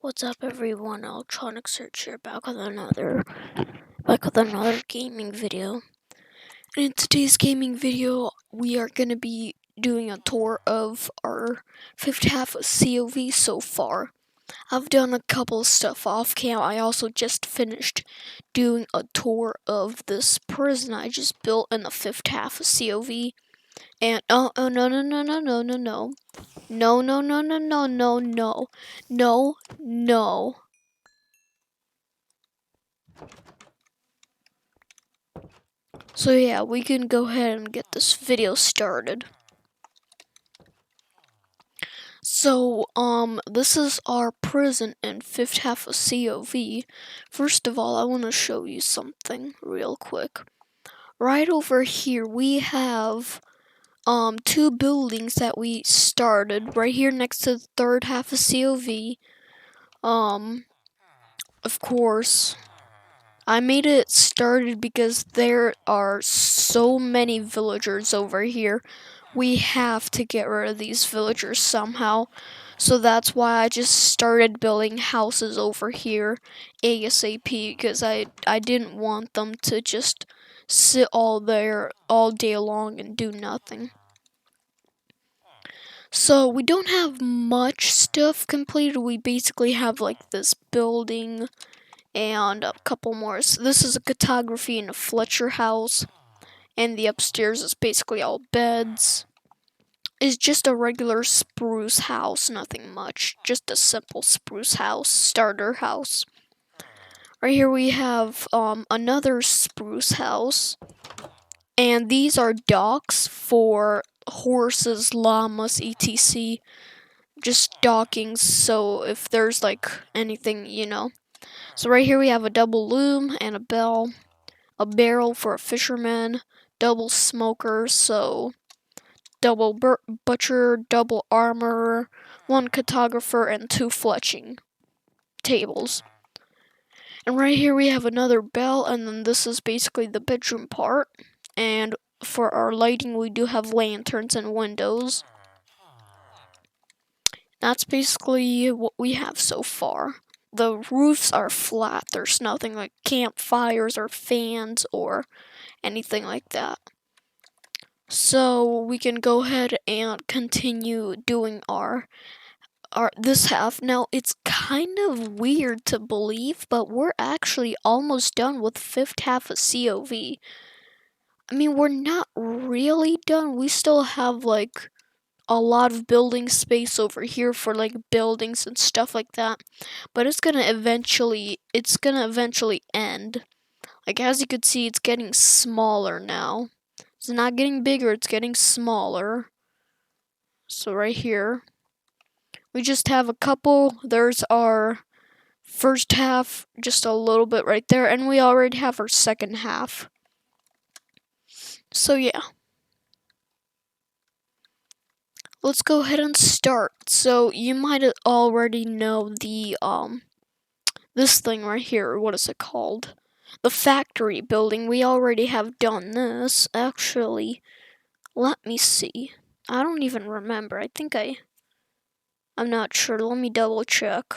What's up, everyone? Electronic Search here, back with another gaming video. And in today's gaming video, we are gonna be doing a tour of our fifth half of COV so far. I've done a couple of stuff off cam. I also just finished doing a tour of this prison I just built in the fifth half of COV. And no. So yeah, we can go ahead and get this video started. So, this is our prison in fifth half of COV. First of all, I want to show you something real quick. Right over here, we have, two buildings that we started right here next to the third half of COV. Of course, I made it started because there are so many villagers over here. We have to get rid of these villagers somehow. So that's why I just started building houses over here ASAP, because I didn't want them to just sit all there all day long and do nothing. So we don't have much stuff completed. We basically have like this building and a couple more. So this is a cartography in a Fletcher house, and the upstairs is basically all beds. It's just a regular spruce house, nothing much, just a simple spruce house, starter house. Right here we have another spruce house, and these are docks for horses, llamas, etc. Just dockings, so if there's like anything, you know. So right here we have a double loom and a bell, a barrel for a fisherman, double smoker, so double butcher, double armorer, one cartographer, and two fletching tables. And right here we have another bell, and then this is basically the bedroom part. And for our lighting, we do have lanterns and windows. That's basically what we have so far. The roofs are flat. There's nothing like campfires or fans or anything like that. So we can go ahead and continue doing our this half. Now it's kind of weird to believe, but we're actually almost done with fifth half of COV. I mean, we're not really done. We still have like a lot of building space over here for like buildings and stuff like that, but it's gonna eventually end. Like, as you could see, it's getting smaller now. It's not getting bigger, it's getting smaller. So right here we just have a couple. There's our first half, just a little bit right there, and we already have our second half. So yeah, let's go ahead and start. So you might already know the this thing right here. What is it called? The factory building. We already have done this. Actually, let me see. I don't even remember. I'm not sure. Let me double check.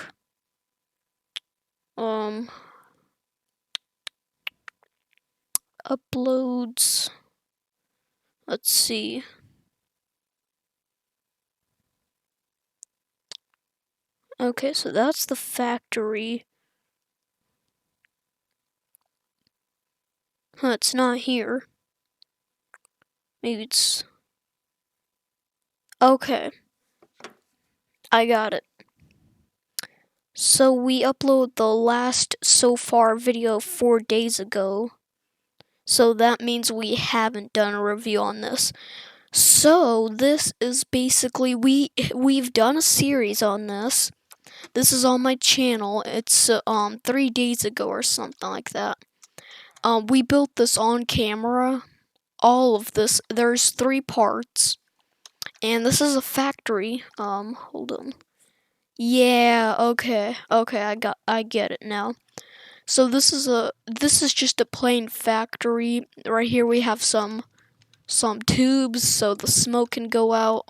Uploads. Let's see. Okay, so that's the factory. Huh, it's not here. Maybe it's... Okay. I got it. So we uploaded the last so far video 4 days ago. So that means we haven't done a review on this. So this is basically, we've done a series on this. This is on my channel. It's 3 days ago or something like that. We built this on camera. All of this. There's 3 parts. And this is a factory. Hold on. Yeah, okay, I get it now. So this is just a plain factory. Right here we have some tubes so the smoke can go out.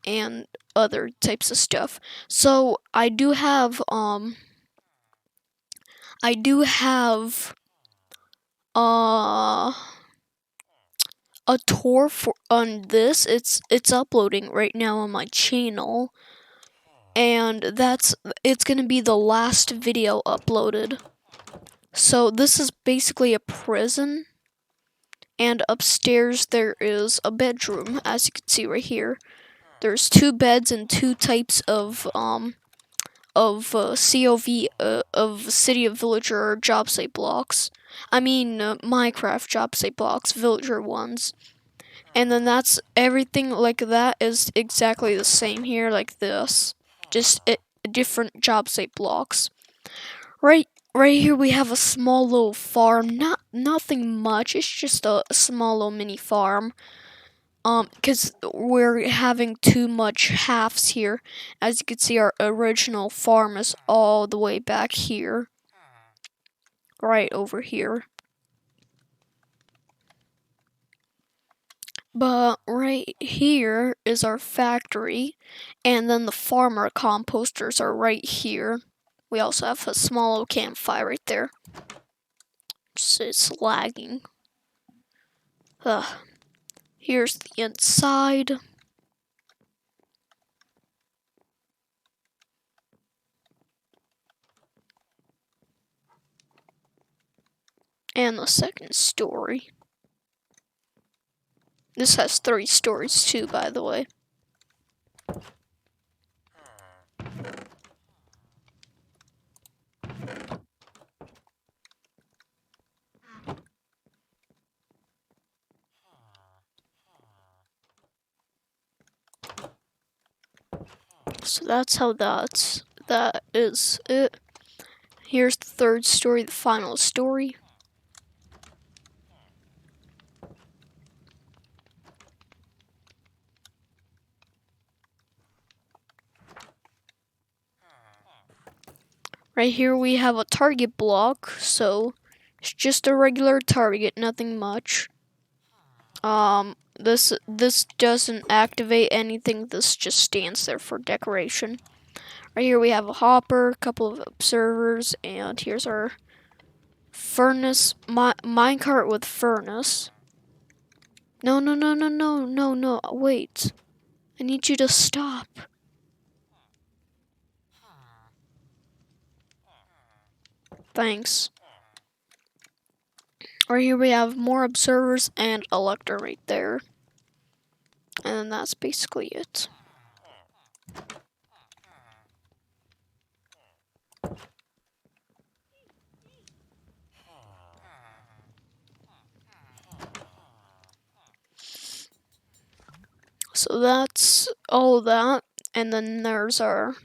and other types of stuff. So I do have a tour on this. It's uploading right now on my channel, and it's gonna be the last video uploaded. So this is basically a prison, and upstairs there is a bedroom, as you can see right here. There's 2 beds and 2 types of COV of City of Villager job site blocks. I mean Minecraft job site blocks, villager ones. And then that's everything like that is exactly the same here, like this. Just different job site blocks. Right here we have a small little farm. Nothing much. It's just a small little mini farm. Because we're having too much halves here. As you can see, our original farm is all the way back here. Right over here. But right here is our factory, and then the farmer composters are right here. We also have a small little campfire right there. It's lagging. Here's the inside. And the second story. This has 3 stories too, by the way. So that's how that is it. Here's the 3rd story, the final story. Right here we have a target block, so it's just a regular target, nothing much. This doesn't activate anything, this just stands there for decoration. Right here we have a hopper, a couple of observers, and here's our furnace, minecart with furnace. No, wait. I need you to stop. Thanks. Right here we have more observers and a lector right there. And that's basically it. So that's all that. And then there's our...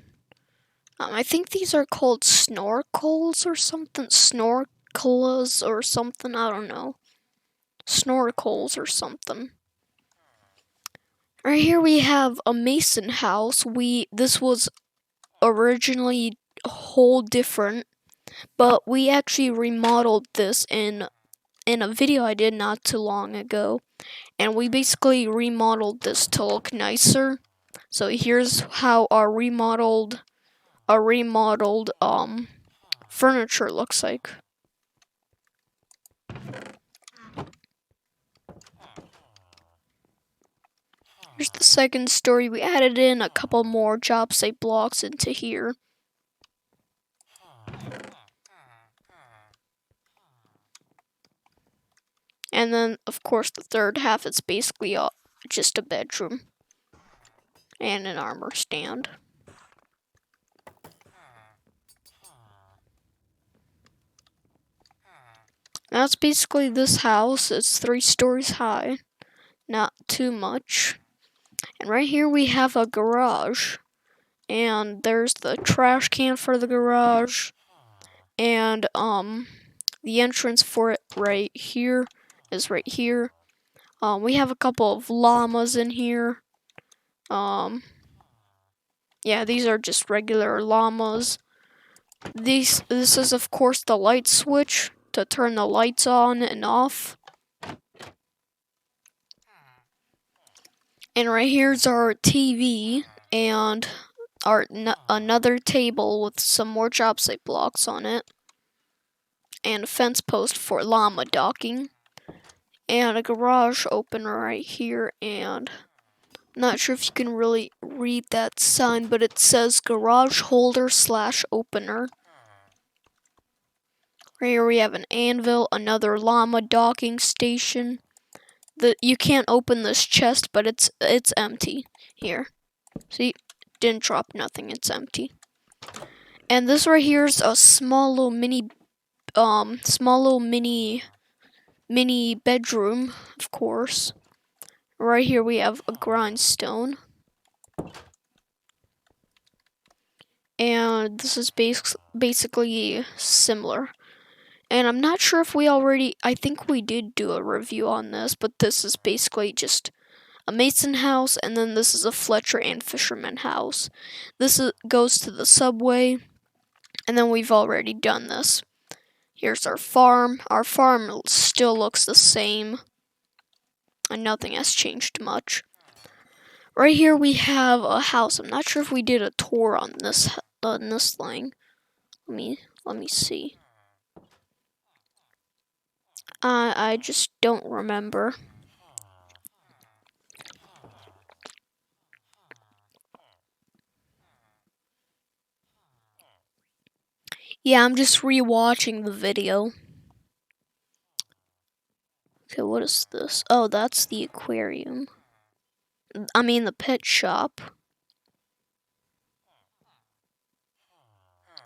I think these are called snorkels or something. Snorkelas or something. I don't know. Snorkels or something. Right here we have a mason house. This was originally a whole different, but we actually remodeled this in a video I did not too long ago, and we basically remodeled this to look nicer. So here's how our remodeled furniture looks like. Here's the second story. We added in a couple more job site blocks into here. And then, of course, the third half is basically just a bedroom and an armor stand. That's basically this house. It's 3 stories high. Not too much. And right here we have a garage. And there's the trash can for the garage. And the entrance for it right here is right here. We have a couple of llamas in here. Yeah, these are just regular llamas. This is of course the light switch to turn the lights on and off. And right here's our TV and another table with some more job site blocks on it, and a fence post for llama docking, and a garage opener right here, and not sure if you can really read that sign, but it says garage holder / opener. Right here we have an anvil, another llama docking station. You can't open this chest, but it's empty here. See, didn't drop nothing, it's empty. And this right here is a small little mini bedroom, of course. Right here we have a grindstone. And this is basically similar. And I'm not sure if I think we did do a review on this, but this is basically just a mason house, and then this is a Fletcher and Fisherman house. This goes to the subway, and then we've already done this. Here's our farm. Our farm still looks the same, and nothing has changed much. Right here we have a house. I'm not sure if we did a tour on this thing. Let me see. I just don't remember. Yeah, I'm just rewatching the video. Okay, what is this? Oh, that's the aquarium. I mean the pet shop.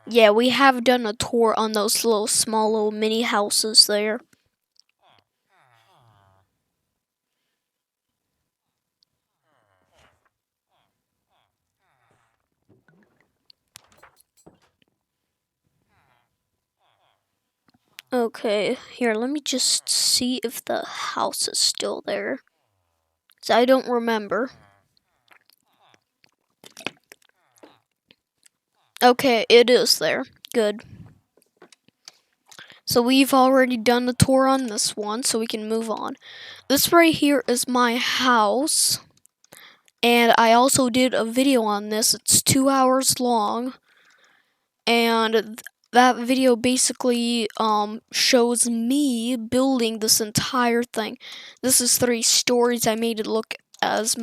Yeah, we have done a tour on those small little mini houses there. Okay, here, let me just see if the house is still there. 'Cause I don't remember. Okay, it is there. Good. So we've already done a tour on this one, so we can move on. This right here is my house. And I also did a video on this. It's 2 hours long. And that video basically shows me building this entire thing. This is 3 stories. I made it look as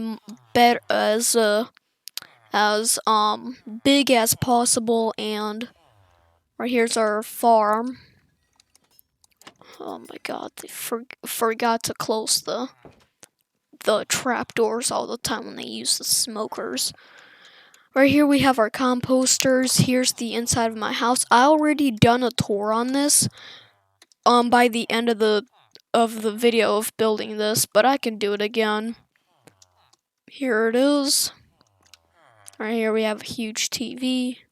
big as possible, and right here's our farm. Oh my god, they forgot to close the trapdoors all the time when they use the smokers. Right here we have our composters. Here's the inside of my house. I already done a tour on this by the end of the video of building this, but I can do it again. Here it is. Right here we have a huge TV,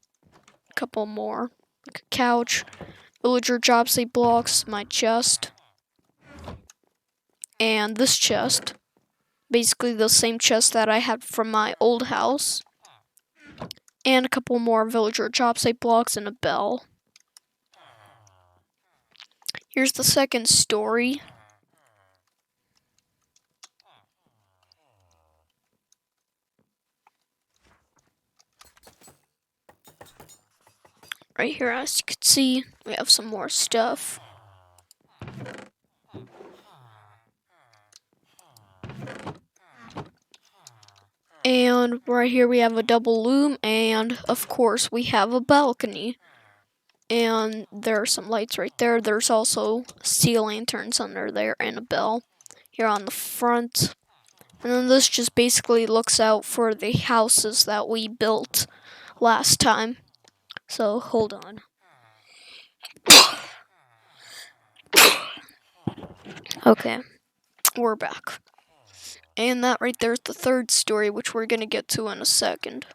a couple more, like a couch, villager job site blocks, my chest, and this chest. Basically the same chest that I had from my old house. And a couple more villager job site blocks and a bell. Here's the second story. Right here, as you can see, we have some more stuff. And right here we have a double loom, and of course we have a balcony. And there are some lights right there. There's also sea lanterns under there and a bell here on the front. And then this just basically looks out for the houses that we built last time. So hold on. Okay, we're back. And that right there is the third story, which we're going to get to in a second.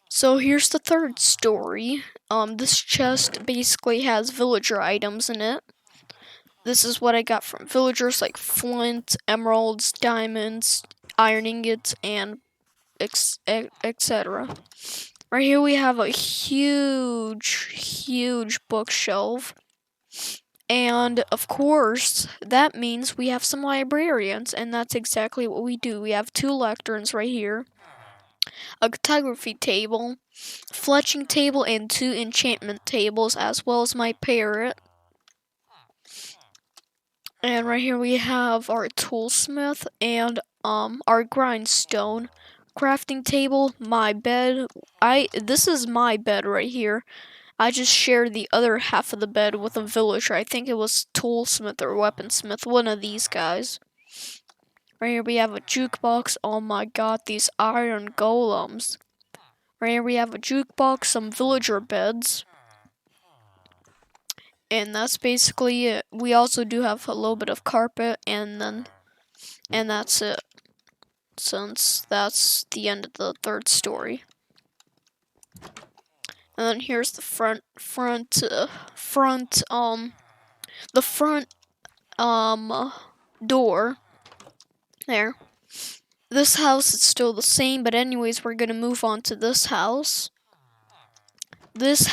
So here's the third story. This chest basically has villager items in it. This is what I got from villagers, like flint, emeralds, diamonds, iron ingots, and etc. Right here we have a huge bookshelf. And of course, that means we have some librarians, and that's exactly what we do. We have 2 lecterns right here, a cartography table, fletching table, and 2 enchantment tables, as well as my parrot. And right here we have our toolsmith and our grindstone, crafting table, my bed. This is my bed right here. I just shared the other half of the bed with a villager. I think it was toolsmith or weaponsmith, one of these guys. Right here we have a jukebox. Oh my god, these iron golems. Right here we have a jukebox, some villager beds. And that's basically it. We also do have a little bit of carpet, and that's it. Since that's the end of the 3rd story. And then here's the front door. There. This house is still the same, but anyways, we're gonna move on to this house. This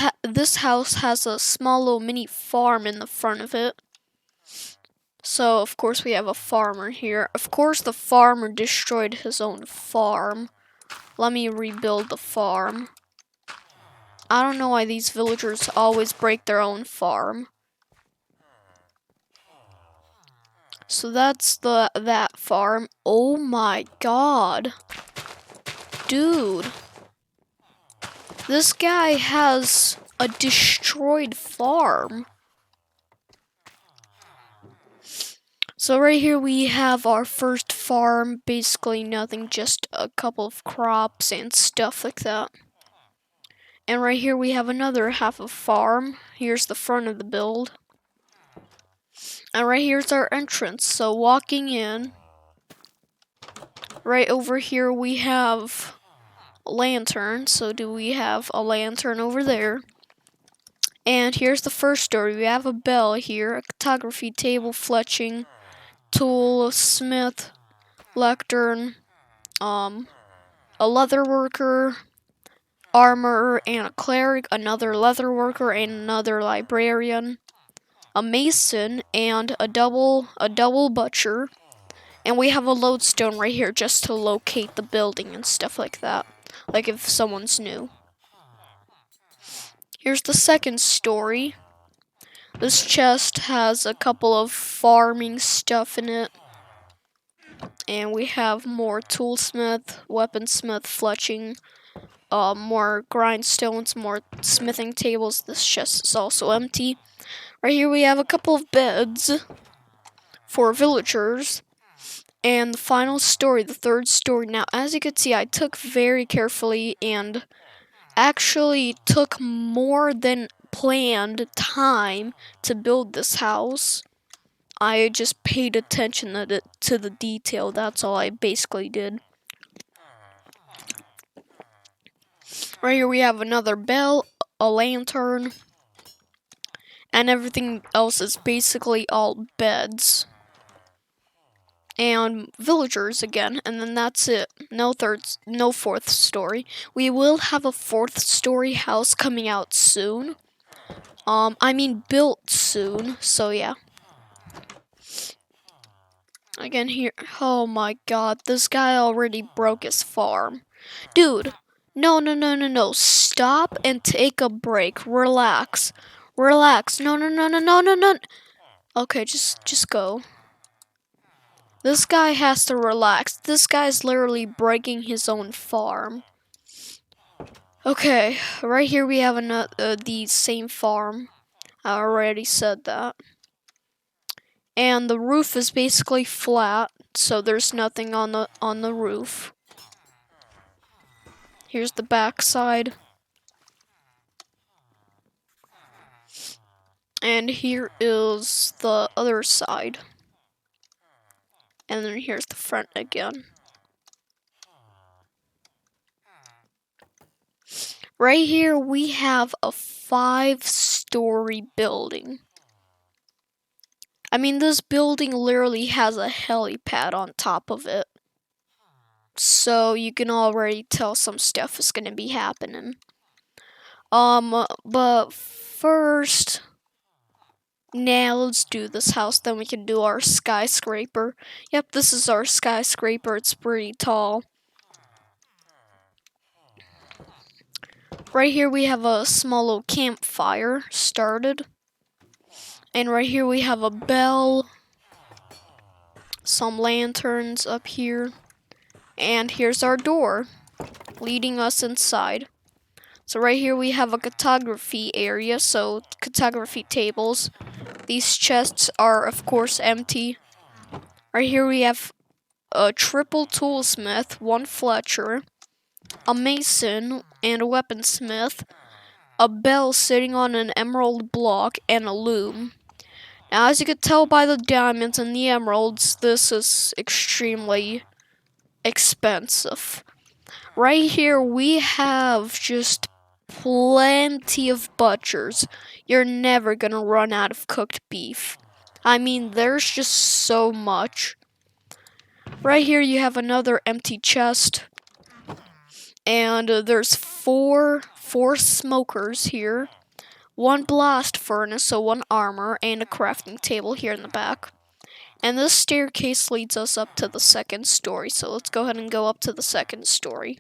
house has a small little mini farm in the front of it. So, of course, we have a farmer here. Of course, the farmer destroyed his own farm. Let me rebuild the farm. I don't know why these villagers always break their own farm. So that's that farm. Oh my god. Dude. This guy has a destroyed farm. So right here we have our first farm. Basically nothing, just a couple of crops and stuff like that. And right here we have another half of farm. Here's the front of the build. And right here's our entrance. So walking in, right over here we have a lantern. So do we have a lantern over there? And here's the first story. We have a bell here, a cartography table, fletching, tool, smith, lectern, a leather worker, armorer, and a cleric, another leather worker, and another librarian, a mason, and a double butcher. And we have a lodestone right here just to locate the building and stuff like that, like if someone's new. Here's the second story. This chest has a couple of farming stuff in it. And we have more toolsmith, weaponsmith, fletching, more grindstones, more smithing tables. This chest is also empty. Right here we have a couple of beds for villagers. And the final story, the 3rd story. Now, as you can see, I took very carefully and actually took more than planned time to build this house. I just paid attention to the detail. That's all I basically did. Right here we have another bell, a lantern, and everything else is basically all beds. And villagers again, and then that's it. No 4th story. We will have a 4th story house coming out soon. Built soon, so yeah. Again here, oh my god, this guy already broke his farm. Dude, no, stop and take a break, relax. No. Okay, just go. This guy has to relax. This guy's literally breaking his own farm. Okay, right here we have the same farm. I already said that. And the roof is basically flat, so there's nothing on the roof. Here's the back side. And here is the other side. And then here's the front again. Right here we have a 5-story building. This building literally has a helipad on top of it. So you can already tell some stuff is gonna be happening. But first, Now let's do this house, then we can do our skyscraper. Yep, this is our skyscraper. It's pretty tall. Right here we have a small little campfire started. And right here we have a bell, some lanterns up here, and here's our door leading us inside. So right here we have a cartography area, so cartography tables. These chests are of course empty. Right here we have a triple toolsmith, one Fletcher, a mason, and a weaponsmith, a bell sitting on an emerald block, and a loom. Now, as you can tell by the diamonds and the emeralds, this is extremely expensive. Right here, we have just plenty of butchers. You're never gonna run out of cooked beef. I mean, there's just so much. Right here, you have another empty chest. And there's four smokers here. One blast furnace, so one armor, and a crafting table here in the back. And this staircase leads us up to the second story, so let's go ahead and go up to the second story.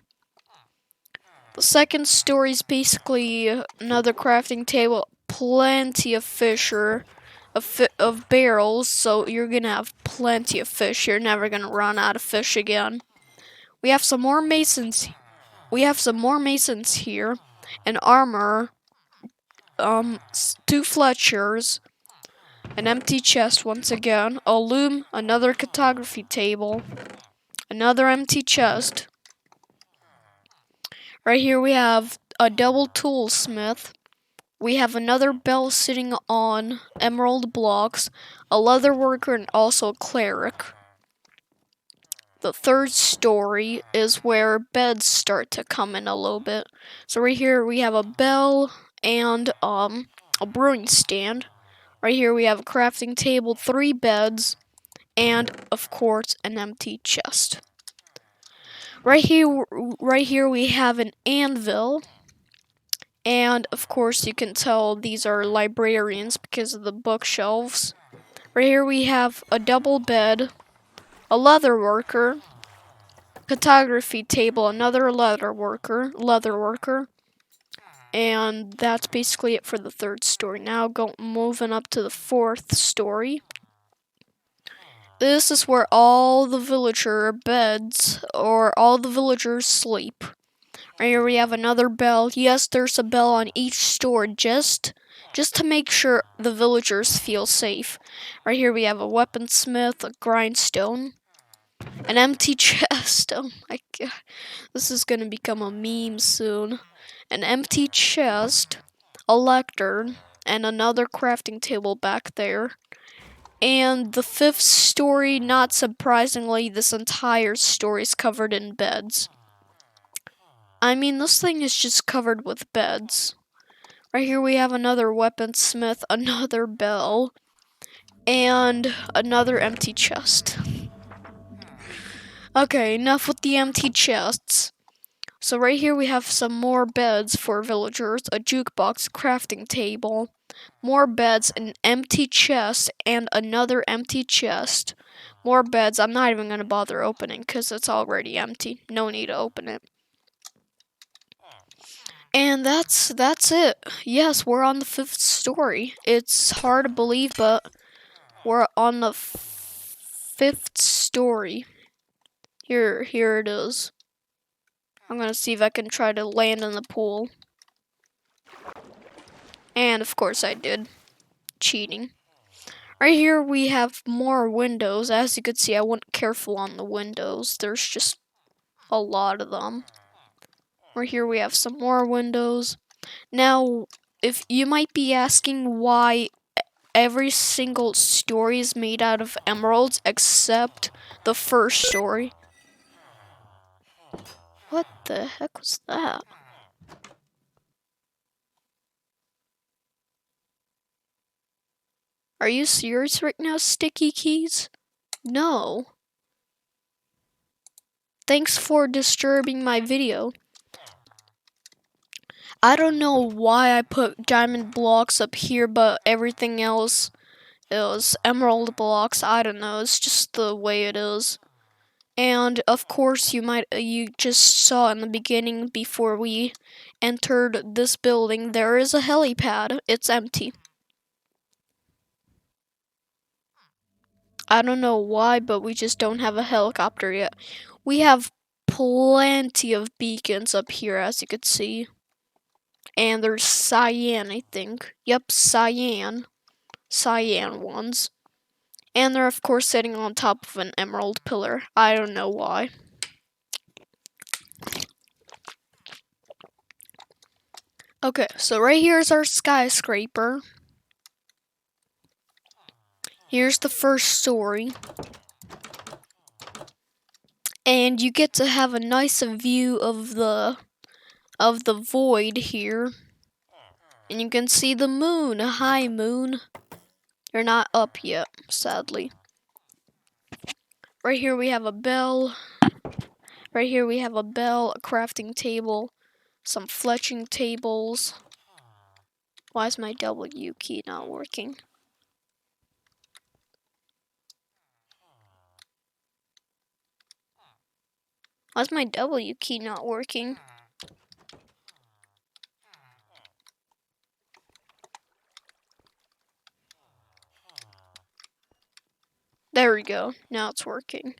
The second story is basically another crafting table, plenty of of barrels, so you're gonna have plenty of fish. You're never gonna run out of fish again. We have some more masons. Here, an armor, 2 Fletchers, an empty chest once again, a loom, another cartography table, another empty chest. Right here we have a double toolsmith. We have another bell sitting on emerald blocks, a leather worker, and also a cleric. The third story is where beds start to come in a little bit. So right here we have a bell and a brewing stand. Right here we have a crafting table, 3 beds, and of course an empty chest. Right here we have an anvil, and of course you can tell these are librarians because of the bookshelves. Right here we have a double bed, a leather worker, cartography table, another leather worker, and that's basically it for the third story. Now moving up to the fourth story. This is where all the villager beds, or all the villagers sleep. Right here we have another bell. Yes, there's a bell on each story just to make sure the villagers feel safe. Right here we have a weaponsmith, a grindstone, an empty chest. Oh my god. This is gonna become a meme soon. An empty chest, a lectern, and another crafting table back there. And the fifth story, not surprisingly, this entire story is covered in beds. I mean, this thing is just covered with beds. Right here we have another weaponsmith, another bell, and another empty chest. Okay, enough with the empty chests. So right here we have some more beds for villagers, a jukebox, crafting table, more beds, an empty chest, and another empty chest. More beds. I'm not even going to bother opening because it's already empty. No need to open it. And that's it. Yes, we're on the 5th story. It's hard to believe, but we're on the 5th story. Here it is. I'm gonna see if I can try to land in the pool. And of course I did. Cheating. Right here we have more windows. As you can see, I went careful on the windows. There's just a lot of them. Right here we have some more windows. Now, if you might be asking why every single story is made out of emeralds except the first story. What the heck was that? Are you serious right now, Sticky Keys? No. Thanks for disturbing my video. I don't know why I put diamond blocks up here, but everything else is emerald blocks. I don't know, it's just the way it is. And of course, you just saw in the beginning before we entered this building, there is a helipad. It's empty. I don't know why, but we just don't have a helicopter yet. We have plenty of beacons up here, as you could see. And there's cyan, I think. Yep, cyan. Cyan ones. And they're, of course, sitting on top of an emerald pillar. I don't know why. Okay, so right here is our skyscraper. Here's the first story. And you get to have a nice view of the void here. And you can see the moon. Hi, moon. You're not up yet, sadly. Right here we have a bell. Right here we have a bell, a crafting table, some fletching tables. Why is my W key not working? Why is my W key not working? There we go. Now it's working.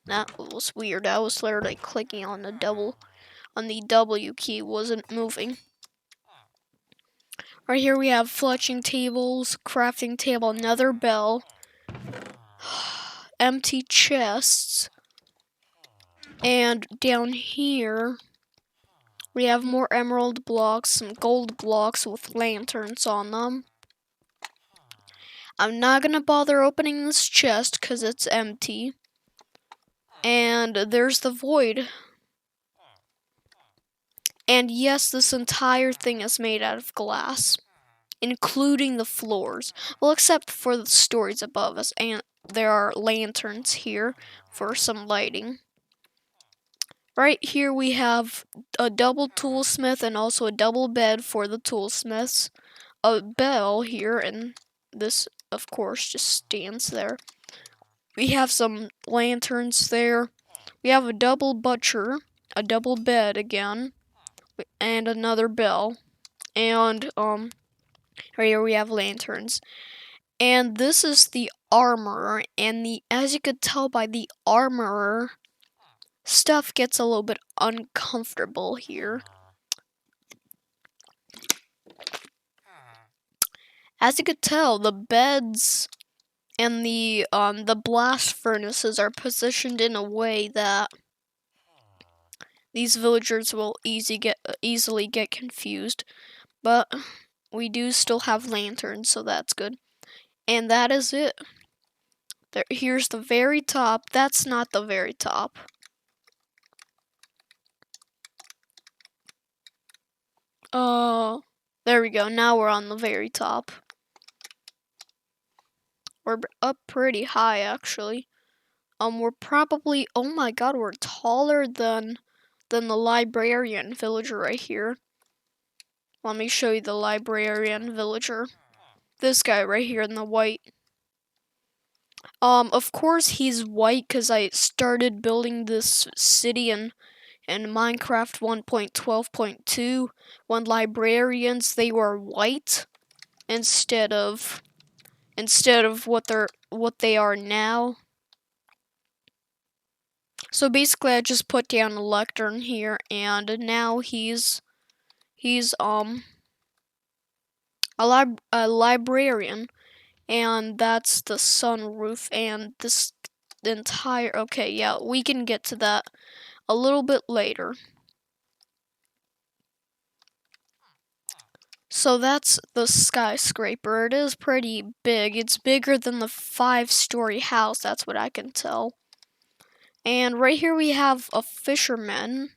That was weird. I was literally clicking on the W key, wasn't moving. Right here we have fletching tables, crafting table, another bell, empty chests, and down here we have more emerald blocks, some gold blocks with lanterns on them. I'm not gonna bother opening this chest because it's empty. And there's the void. And yes, this entire thing is made out of glass, including the floors. Well, except for the stories above us, and there are lanterns here for some lighting. Right here we have a double toolsmith and also a double bed for the toolsmiths. A bell here, and this, of course, just stands there. We have some lanterns there. We have a double butcher, a double bed again, and another bell. And right here we have lanterns. And this is the armorer, and as you could tell by the armorer, stuff gets a little bit uncomfortable here. As you could tell, the beds and the blast furnaces are positioned in a way that these villagers will easily get confused. But we do still have lanterns, so that's good. And that is it. Here's the very top. That's not the very top. There we go. Now we're on the very top. We're up pretty high, actually. We're probably, oh my god, we're taller than the librarian villager right here. Let me show you the librarian villager. This guy right here in the white. Of course he's white because I started building this city in Minecraft 1.12.2 when librarians, they were white instead of what they are now. So basically I just put down a lectern here, and now he's a librarian, and that's the sunroof, and this entire, okay, yeah, we can get to that a little bit later. So that's the skyscraper. It is pretty big. It's bigger than the 5-story house, that's what I can tell. And right here we have a fisherman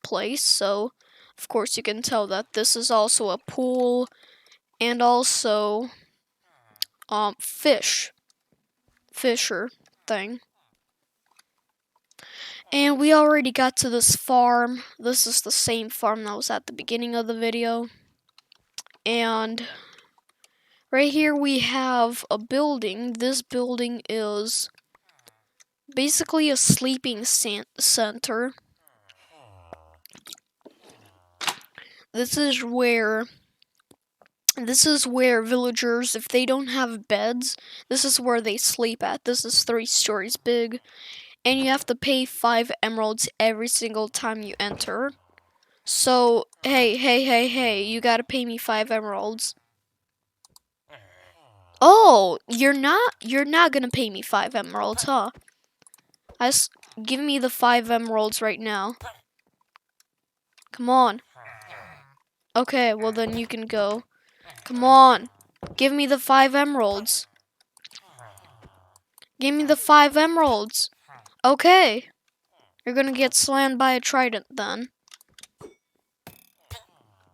place, so of course you can tell that this is also a pool and also fisher thing. And we already got to this farm. This is the same farm that was at the beginning of the video. And Right here we have a building. This building is basically a sleeping center. This is where villagers, if they don't have beds, this is where they sleep at. This is 3 stories big, and you have to pay 5 emeralds every single time you enter. So, hey, you gotta pay me 5 emeralds. Oh, you're not gonna pay me 5 emeralds, huh? Give me the 5 emeralds right now. Come on. Okay, well then you can go. Come on. Give me the 5 emeralds. Give me the 5 emeralds. Okay. You're gonna get slammed by a trident then.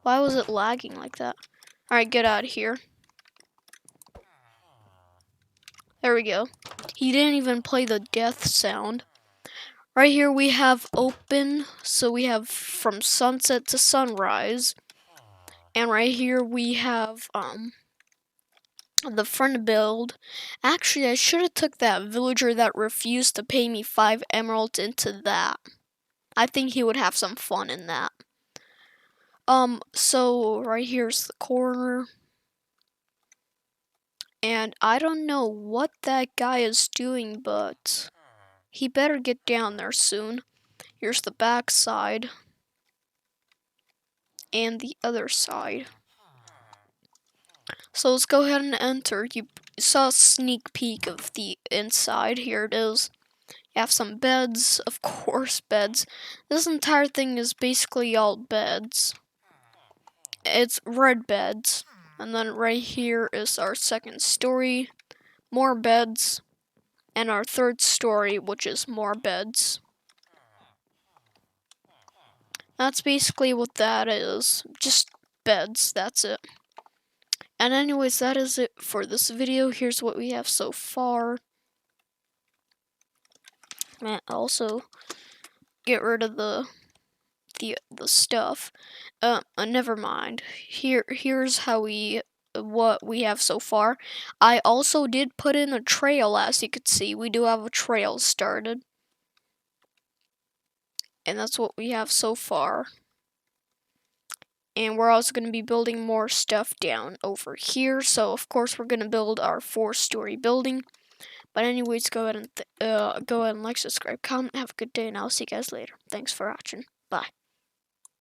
Why was it lagging like that? Alright, get out of here. There we go. He didn't even play the death sound. Right here we have open, so we have from sunset to sunrise. And right here we have the front build. Actually, I should have took that villager that refused to pay me 5 emeralds into that. I think he would have some fun in that. So right here's the corner. And I don't know what that guy is doing, but he better get down there soon. Here's the back side. And the other side. So let's go ahead and enter. You saw a sneak peek of the inside. Here it is. You have some beds, of course, beds. This entire thing is basically all beds. It's red beds. And then right here is our second story, more beds, and our third story, which is more beds. That's basically what that is. Just beds, that's it. And anyways, that is it for this video. Here's what we have so far. Man, also get rid of the stuff. Never mind. Here's how what we have so far. I also did put in a trail, as you could see. We do have a trail started. And that's what we have so far. And we're also going to be building more stuff down over here. So of course we're going to build our 4-story building. But anyways, go ahead and like, subscribe, comment, have a good day, and I'll see you guys later. Thanks for watching. Bye.